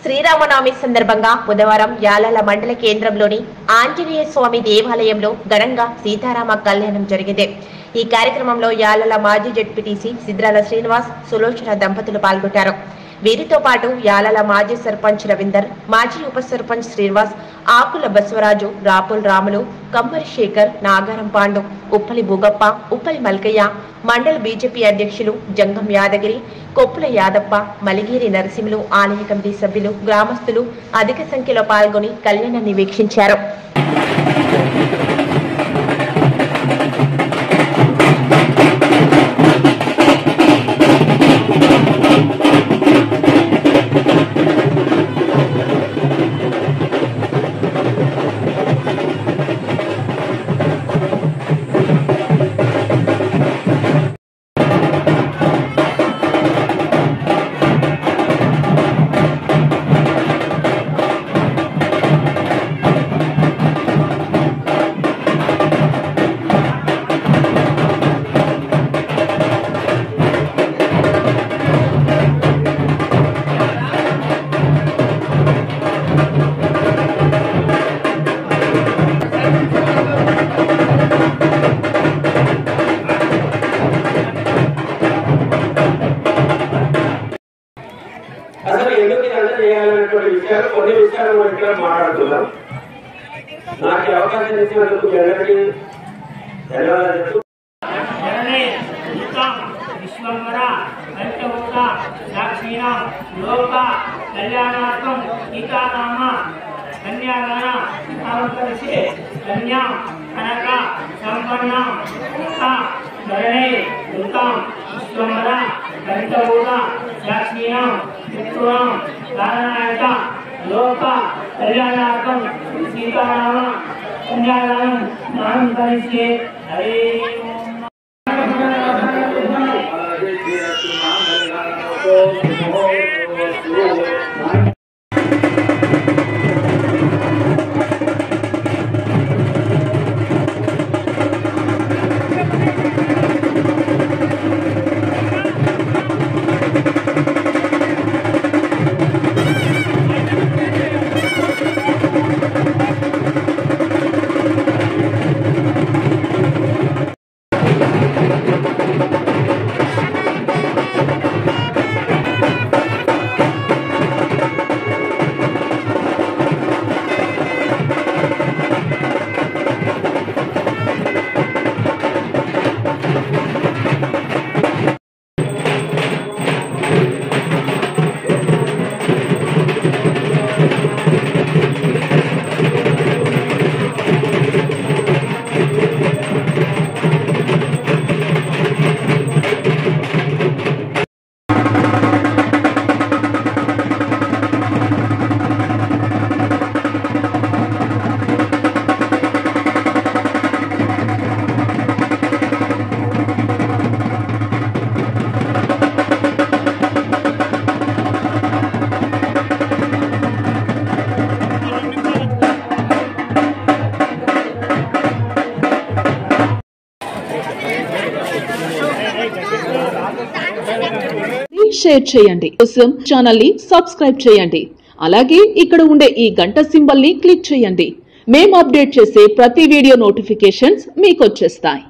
శ్రీరామనవమి సందర్భంగా బుధవారం యాలాల మండల కేంద్రంలోని ఆంజనేయ స్వామి దేవాలయంలో ఘనంగా సీతారామ కళ్యాణం జరిగింది. ఈ కార్యక్రమంలో యాలాల మాజీ జడ్పీటీసీ సిద్రాల శ్రీనివాస్, సులోచన దంపతులు పాల్గొన్నారు. వీరితో పాటు యాలాల మాజీ సర్పంచ్ రవీందర్, మాజీ ఉప సర్పంచ్ శ్రీనివాస్, ఆకుల బసవరాజు, రాపుల్ రాములు, కమ్మరి శేఖర్, నాగారం పాండు, ఉప్పలి భూగప్ప, ఉప్పలి మల్కయ్య, మండల బీజేపీ అధ్యక్షులు జంగం యాదగిరి, కొప్పుల యాదప్ప, మలిగిరి నరసింహులు, ఆలయ కమిటీ సభ్యులు, గ్రామస్తులు అధిక సంఖ్యలో పాల్గొని కళ్యాణాన్ని వీక్షించారు. అసలు ఎందుకు ఇదంతా చేయాలనేటువంటి విషయాలు కొన్ని విషయాలు మనం ఇక్కడ మాట్లాడుతున్నాం. నాకు అవకాశం ఇచ్చినందుకు అందరికీ ధన్యవాదాలు. విశ్వంబర పంచభూత దక్షిణం లోక కళ్యాణార్థం సీతారామ కన్యాదాన అవతరిసి కన్యా కనక సంపన్న ధరణి దుర్గం విశ్వంబర పంచభూత దక్షిణం విష్ణుం నారాయణ లోక కళ్యాణార్థం సీతారామ కన్యాదానం అవతరిసి హరి షేర్ చేయండి. కోసం ఛానల్ ని సబ్స్క్రైబ్ చేయండి. అలాగే ఇక్కడ ఉండే ఈ గంట సింబల్ ని క్లిక్ చేయండి. మేము అప్డేట్ చేసే ప్రతి వీడియో నోటిఫికేషన్స్ మీకు వచ్చేస్తాయి.